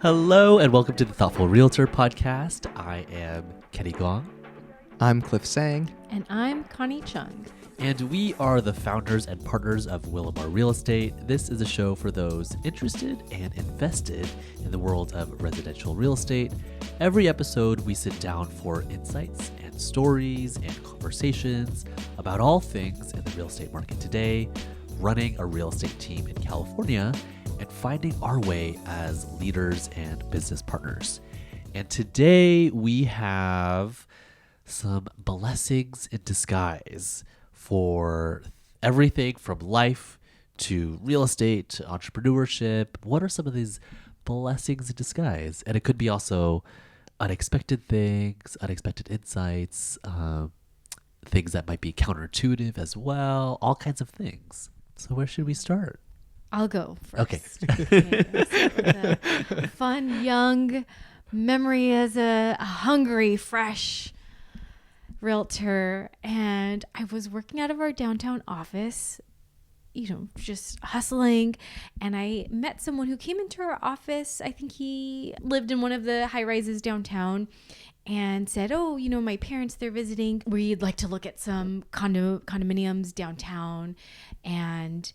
Hello and welcome to the Thoughtful Realtor Podcast. I am Kenny Gong. I'm Cliff Tsang. And I'm Connie Chung. And we are the founders and partners of Willamar Real Estate. This is a show for those interested and invested in the world of residential real estate. Every episode, we sit down for insights and stories and conversations about all things in the real estate market today, running a real estate team in California, and finding our way as leaders and business partners. And today we have some blessings in disguise for everything from life to real estate to entrepreneurship. What are some of these blessings in disguise? And it could be also unexpected things, unexpected insights, things that might be counterintuitive as well, all kinds of things. So where should we start? I'll go first. Okay. With a fun, young memory as a hungry, fresh realtor. And I was working out of our downtown office, just hustling. And I met someone who came into our office. I think he lived in one of the high rises downtown and said, my parents, they're visiting. We'd like to look at some condominiums downtown. And,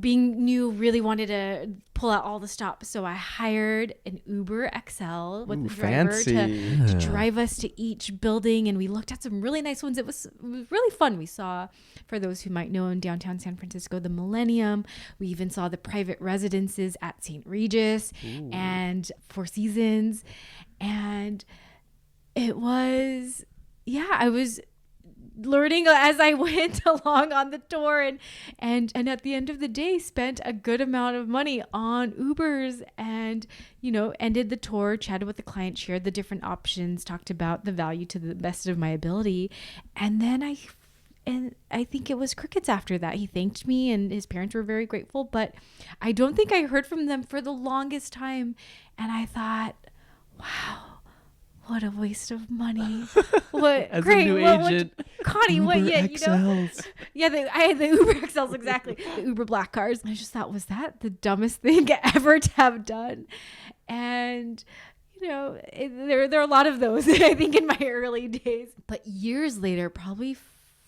being new, really wanted to pull out all the stops. So I hired an Uber XL with the driver to drive us to each building. And we looked at some really nice ones. It was really fun. We saw, for those who might know, in downtown San Francisco, the Millennium. We even saw the private residences at St. Regis and Four Seasons. And it was, I was learning as I went along on the tour and at the end of the day spent a good amount of money on Ubers and, ended the tour, chatted with the client, shared the different options, talked about the value to the best of my ability. And then I think it was crickets after that. He thanked me and his parents were very grateful, but I don't think I heard from them for the longest time. And I thought, wow. What a waste of money. What As great. a new agent. Connie, Uber what XLs. I had the Uber XLs, exactly. The Uber black cars. And I just thought, was that the dumbest thing ever to have done? And there are a lot of those, I think, in my early days. But years later, probably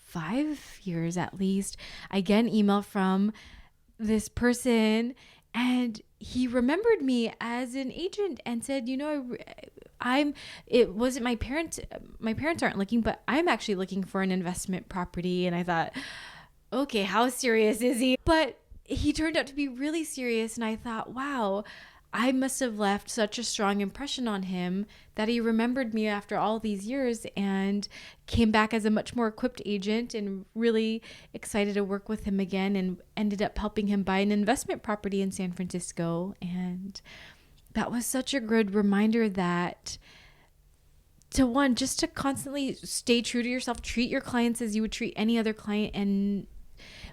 5 years at least, I get an email from this person and he remembered me as an agent and said, it wasn't my parents aren't looking, but I'm actually looking for an investment property. And I thought, okay, how serious is he? But he turned out to be really serious. And I thought, wow, I must have left such a strong impression on him that he remembered me after all these years and came back as a much more equipped agent and really excited to work with him again and ended up helping him buy an investment property in San Francisco. And that was such a good reminder that just to constantly stay true to yourself, treat your clients as you would treat any other client, and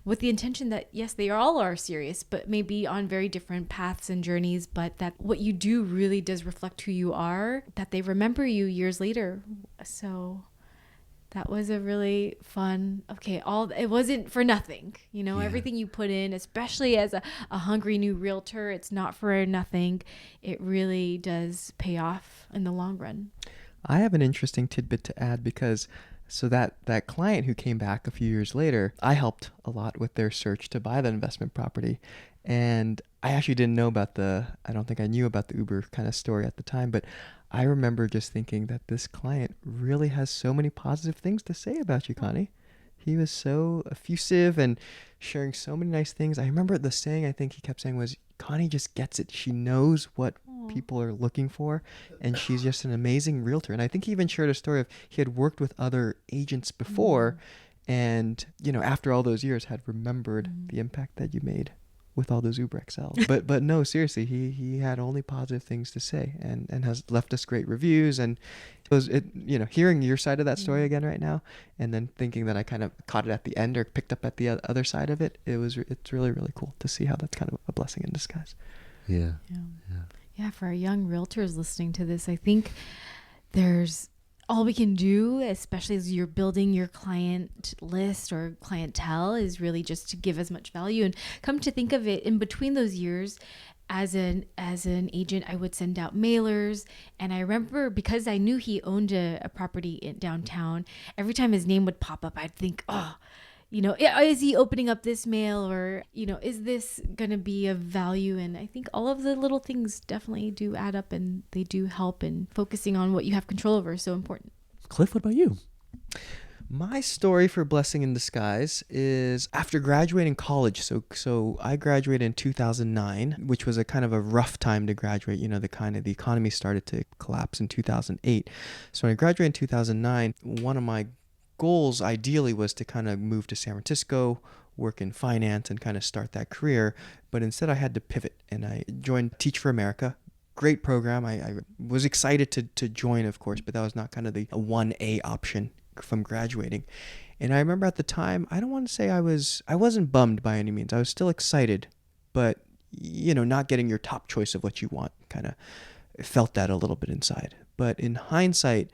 with the intention that, yes, they all are serious, but maybe on very different paths and journeys, but that what you do really does reflect who you are, that they remember you years later. So that was a really fun, it wasn't for nothing, everything you put in, especially as a hungry new realtor, it's not for nothing. It really does pay off in the long run. I have an interesting tidbit to add because that client who came back a few years later, I helped a lot with their search to buy the investment property. And I actually didn't know I don't think I knew about the Uber kind of story at the time, but I remember just thinking that this client really has so many positive things to say about you, Connie. He was so effusive and sharing so many nice things. I remember the saying I think he kept saying was, Connie just gets it. She knows what people are looking for, and she's just an amazing realtor. And I think he even shared a story of he had worked with other agents before and, after all those years had remembered the impact that you made with all those Uber XLs. But no, seriously, he had only positive things to say and has left us great reviews. And hearing your side of that story again right now, and then thinking that I kind of caught it at the end or picked up at the other side of it, it's really, really cool to see how that's kind of a blessing in disguise. Yeah, for our young realtors listening to this, I think there's all we can do, especially as you're building your client list or clientele, is really just to give as much value. And come to think of it, in between those years, as an agent, I would send out mailers. And I remember, because I knew he owned a property in downtown, every time his name would pop up, I'd think, oh, is he opening up this mail, or, is this going to be of value? And I think all of the little things definitely do add up, and they do help, and focusing on what you have control over is so important. Cliff, what about you? My story for blessing in disguise is after graduating college. So I graduated in 2009, which was a kind of a rough time to graduate. The economy started to collapse in 2008. So when I graduated in 2009, one of my goals ideally was to kind of move to San Francisco, work in finance, and kind of start that career. But instead I had to pivot, and I joined Teach for America. Great program. I was excited to join, of course, but that was not kind of the 1A option from graduating. And I remember at the time, I don't want to say I wasn't bummed by any means. I was still excited, but not getting your top choice of what you want, kind of felt that a little bit inside. But in hindsight,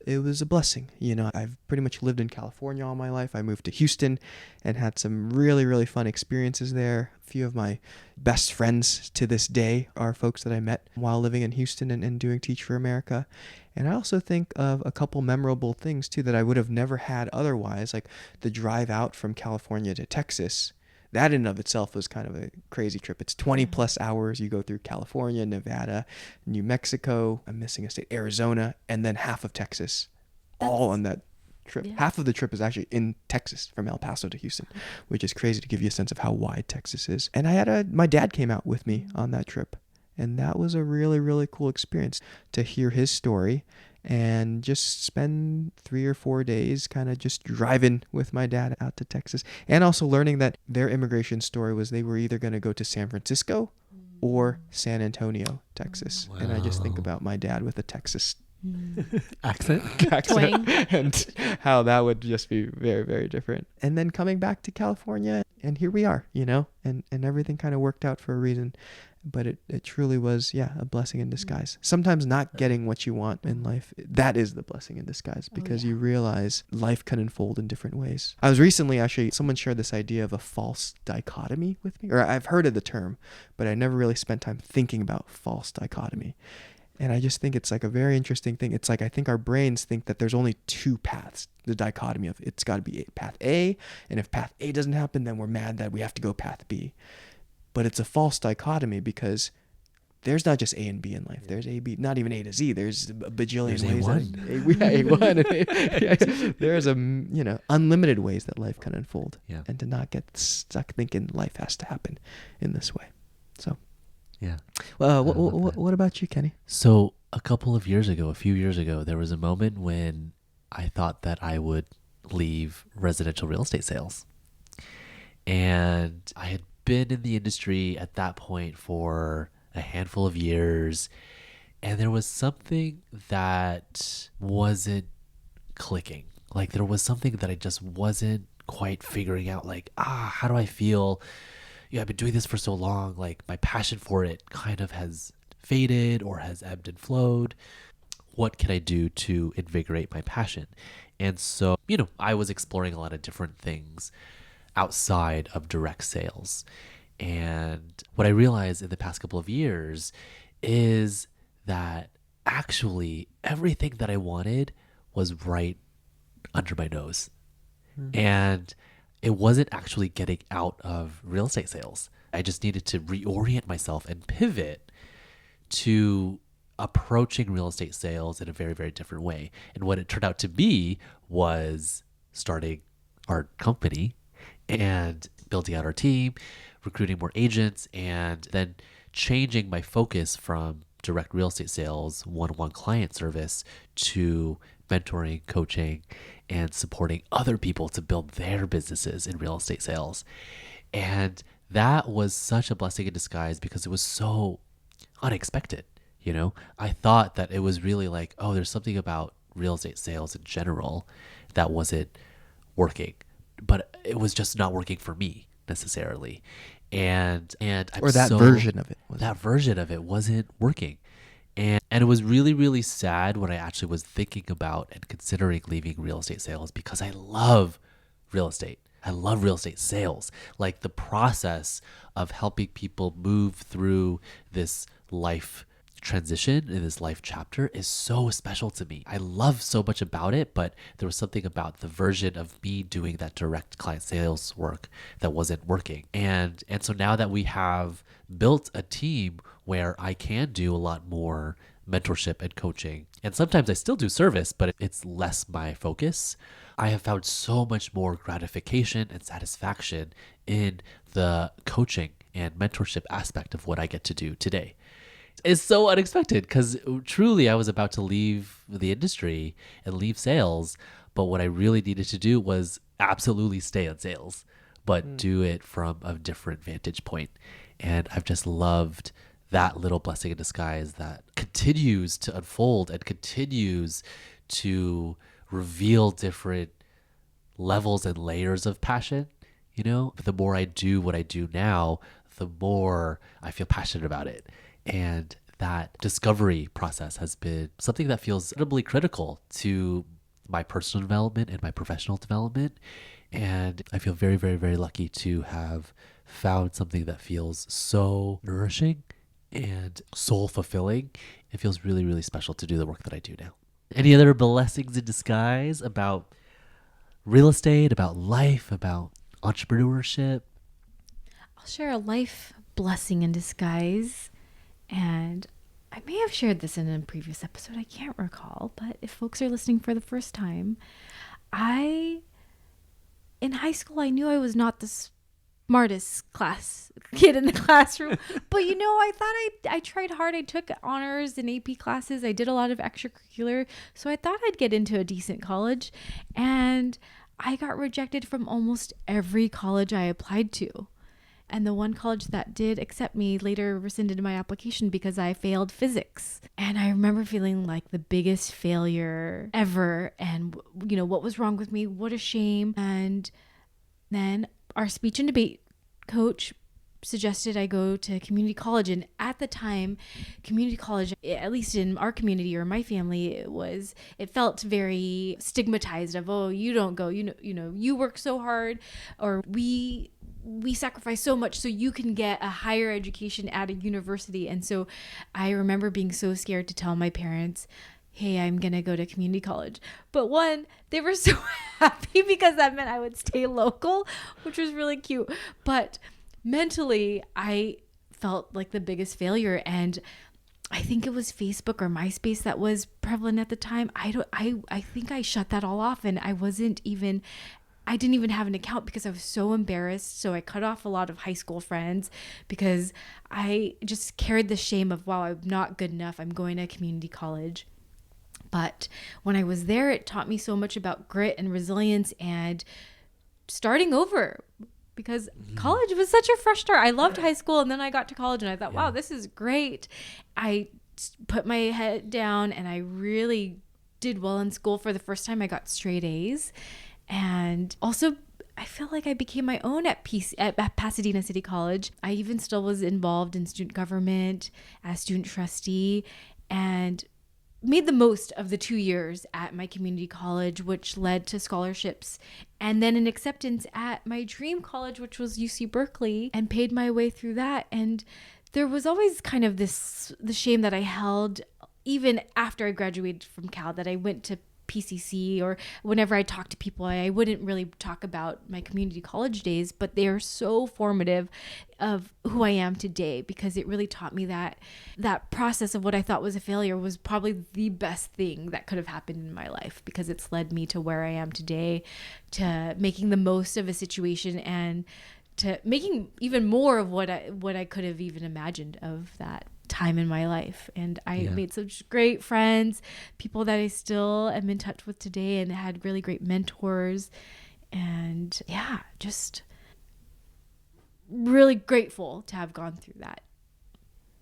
it was a blessing. I've pretty much lived in California all my life. I moved to Houston and had some really, really fun experiences there. A few of my best friends to this day are folks that I met while living in Houston and doing Teach for America. And I also think of a couple memorable things too that I would have never had otherwise, like the drive out from California to Texas. That in and of itself was kind of a crazy trip. It's 20 plus hours. You go through California, Nevada, New Mexico, I'm missing a state, Arizona, and then half of Texas, all on that trip. Yeah. Half of the trip is actually in Texas, from El Paso to Houston, which is crazy to give you a sense of how wide Texas is. And my dad came out with me on that trip. And that was a really, really cool experience to hear his story and just spend 3 or 4 days kind of just driving with my dad out to Texas. And also learning that their immigration story was they were either going to go to San Francisco or San Antonio, Texas. Wow. And I just think about my dad with a Texas accent and how that would just be very, very different. And then coming back to California, and here we are, and everything kind of worked out for a reason. But it truly was, a blessing in disguise. Sometimes not getting what you want in life, that is the blessing in disguise, because you realize life can unfold in different ways. I was recently, someone shared this idea of a false dichotomy with me, or I've heard of the term, but I never really spent time thinking about false dichotomy. And I just think it's like a very interesting thing. It's like I think our brains think that there's only two paths, the dichotomy of it's got to be path A, and if path A doesn't happen, then we're mad that we have to go path B. But it's a false dichotomy because there's not just A and B in life. There's A, B, not even A to Z. There's a bajillion ways. A1. There's unlimited ways that life can unfold. Yeah. And to not get stuck thinking life has to happen in this way. So, yeah. Well, what about you, Kenny? So a few years ago, there was a moment when I thought that I would leave residential real estate sales. And I had been in the industry at that point for a handful of years, and there was something that wasn't clicking. Like there was something that I just wasn't quite figuring out, like, how do I feel? I've been doing this for so long, like my passion for it kind of has faded or has ebbed and flowed. What can I do to invigorate my passion? And so, I was exploring a lot of different things outside of direct sales. And what I realized in the past couple of years is that actually everything that I wanted was right under my nose. Mm-hmm. And it wasn't actually getting out of real estate sales. I just needed to reorient myself and pivot to approaching real estate sales in a very, very different way. And what it turned out to be was starting our company and building out our team, recruiting more agents, and then changing my focus from direct real estate sales, one-on-one client service, to mentoring, coaching, and supporting other people to build their businesses in real estate sales. And that was such a blessing in disguise because it was so unexpected. I thought that it was really like, there's something about real estate sales in general that wasn't working, but it was just not working for me necessarily. And version of it wasn't working. And it was really, really sad when I actually was thinking about and considering leaving real estate sales, because I love real estate. I love real estate sales. Like the process of helping people move through this life transition in this life chapter is so special to me. I love so much about it, but there was something about the version of me doing that direct client sales work that wasn't working. And so now that we have built a team where I can do a lot more mentorship and coaching, and sometimes I still do service, but it's less my focus, I have found so much more gratification and satisfaction in the coaching and mentorship aspect of what I get to do today. It's so unexpected because truly I was about to leave the industry and leave sales. But what I really needed to do was absolutely stay in sales, but do it from a different vantage point. And I've just loved that little blessing in disguise that continues to unfold and continues to reveal different levels and layers of passion. You know, the more I do what I do now, the more I feel passionate about it. And that discovery process has been something that feels incredibly critical to my personal development and my professional development. And I feel very, very, very lucky to have found something that feels so nourishing and soul fulfilling. It feels really, really special to do the work that I do now. Any other blessings in disguise about real estate, about life, about entrepreneurship? I'll share a life blessing in disguise. And I may have shared this in a previous episode. I can't recall. But if folks are listening for the first time, in high school, I knew I was not the smartest class kid in the classroom. But, I thought I tried hard. I took honors and AP classes. I did a lot of extracurricular. So I thought I'd get into a decent college. And I got rejected from almost every college I applied to. And the one college that did accept me later rescinded my application because I failed physics. And I remember feeling like the biggest failure ever. And, what was wrong with me? What a shame. And then our speech and debate coach suggested I go to community college. And at the time, community college, at least in our community or my family, it felt very stigmatized of, oh, you don't go, you work so hard, or we sacrifice so much so you can get a higher education at a university. And so I remember being so scared to tell my parents, hey, I'm going to go to community college. But one, they were so happy because that meant I would stay local, which was really cute. But mentally, I felt like the biggest failure. And I think it was Facebook or MySpace that was prevalent at the time. I think I shut that all off, and I didn't even have an account because I was so embarrassed. So I cut off a lot of high school friends because I just carried the shame of, wow, I'm not good enough. I'm going to community college. But when I was there, it taught me so much about grit and resilience and starting over, because college was such a fresh start. I loved high school, and then I got to college and I thought, wow, this is great. I put my head down and I really did well in school. For the first time, I got straight A's. And also, I feel like I became my own at Pasadena City College. I even still was involved in student government as student trustee, and made the most of the 2 years at my community college, which led to scholarships and then an acceptance at my dream college, which was UC Berkeley, and paid my way through that. And there was always kind of the shame that I held even after I graduated from Cal, that I went to PCC, or whenever I talk to people, I wouldn't really talk about my community college days, but they are so formative of who I am today, because it really taught me that process of what I thought was a failure was probably the best thing that could have happened in my life, because it's led me to where I am today, to making the most of a situation and to making even more of what I could have even imagined of that time in my life. And I made such great friends, people that I still am in touch with today, and had really great mentors. And just really grateful to have gone through that.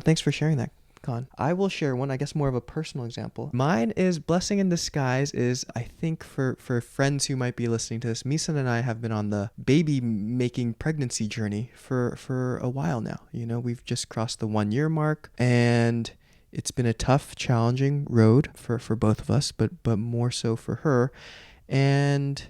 Thanks for sharing that, Con. I will share one, I guess more of a personal example. Mine is blessing in disguise is, I think for friends who might be listening to this, Misan and I have been on the baby making pregnancy journey for a while now. We've just crossed the 1 year mark, and it's been a tough, challenging road for both of us, but more so for her. And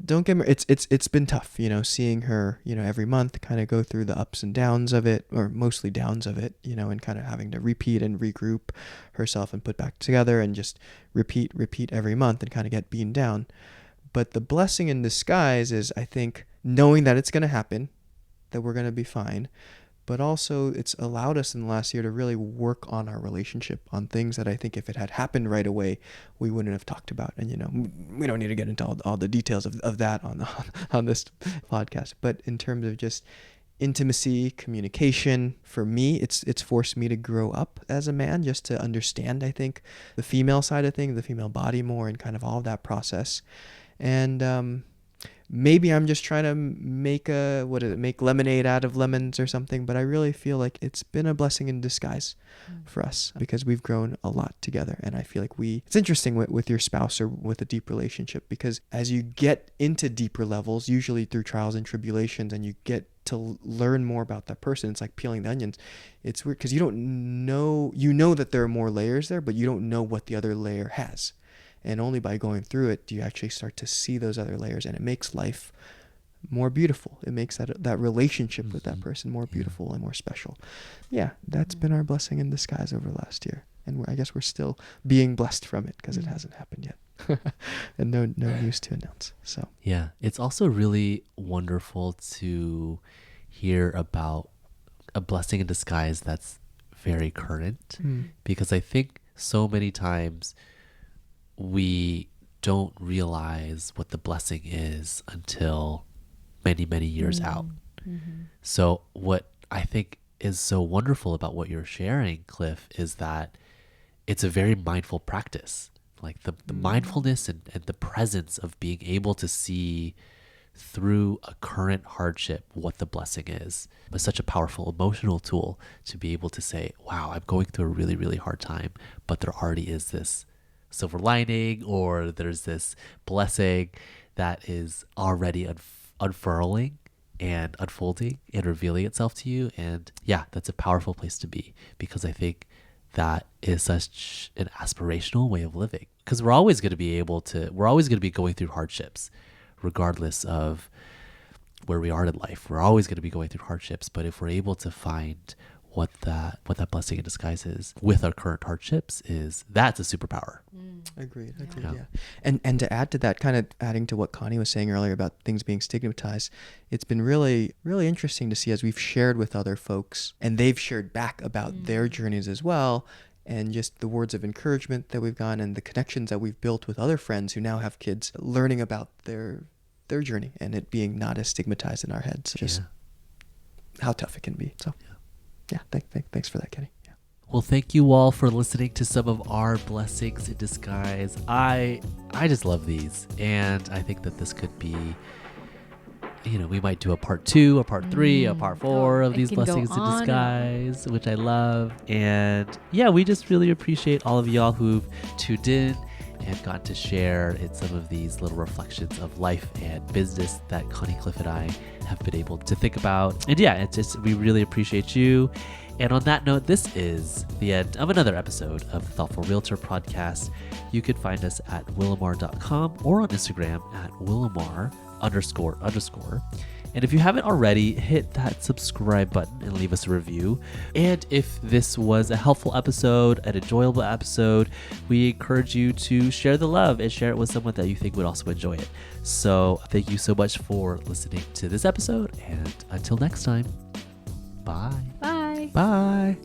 don't get me, it's been tough, seeing her, every month kind of go through the ups and downs of it, or mostly downs of it, and kind of having to repeat and regroup herself and put back together and just repeat every month and kind of get beaten down. But the blessing in disguise is, I think, knowing that it's going to happen, that we're going to be fine, but also it's allowed us in the last year to really work on our relationship, on things that I think if it had happened right away, we wouldn't have talked about. And, we don't need to get into all the details of that on this podcast. But in terms of just intimacy, communication, for me, it's forced me to grow up as a man, just to understand, I think, the female side of things, the female body more, and kind of all of that process. And maybe I'm just trying to make lemonade out of lemons or something, but I really feel like it's been a blessing in disguise for us, because we've grown a lot together. And I feel like it's interesting with your spouse or with a deep relationship, because as you get into deeper levels, usually through trials and tribulations, and you get to learn more about that person, it's like peeling the onions. It's weird because you don't know, that there are more layers there, but you don't know what the other layer has. And only by going through it do you actually start to see those other layers, and it makes life more beautiful. It makes that relationship with that person more beautiful and more special. Yeah, that's been our blessing in disguise over the last year. And I guess we're still being blessed from it, because it hasn't happened yet. And no news to announce. So yeah, it's also really wonderful to hear about a blessing in disguise that's very current, because I think so many times we don't realize what the blessing is until many, many years out. So what I think is so wonderful about what you're sharing, Cliff, is that it's a very mindful practice. Like the mindfulness and the presence of being able to see through a current hardship what the blessing is. It's such a powerful emotional tool to be able to say, wow, I'm going through a really, really hard time, but there already is this silver lining, or there's this blessing that is already unfurling and unfolding and revealing itself to you. And yeah, that's a powerful place to be, because I think that is such an aspirational way of living, because we're always going to be going through hardships regardless of where we are in life. We're always going to be going through hardships, but if we're able to find what that blessing in disguise is with our current hardships, that's a superpower. Agreed. Yeah. And to add to that, kind of adding to what Connie was saying earlier about things being stigmatized, it's been really, really interesting to see as we've shared with other folks, and they've shared back about their journeys as well, and just the words of encouragement that we've gotten, and the connections that we've built with other friends who now have kids, learning about their journey, and it being not as stigmatized in our heads. Just how tough it can be. So yeah, thanks for that, Kenny. Yeah. Well, thank you all for listening to some of our blessings in disguise. I just love these, and I think that this could be, we might do a part 2, a part 3, a part 4 of these blessings in disguise, which I love. And yeah, we just really appreciate all of y'all who've tuned in and gotten to share in some of these little reflections of life and business that Connie, Cliff, and I have been able to think about. And yeah, we really appreciate you. And on that note, this is the end of another episode of the Thoughtful Realtor Podcast. You can find us at willamar.com or on Instagram at willamar__. And if you haven't already, hit that subscribe button and leave us a review. And if this was a helpful episode, an enjoyable episode, we encourage you to share the love and share it with someone that you think would also enjoy it. So thank you so much for listening to this episode, and until next time, bye. Bye. Bye.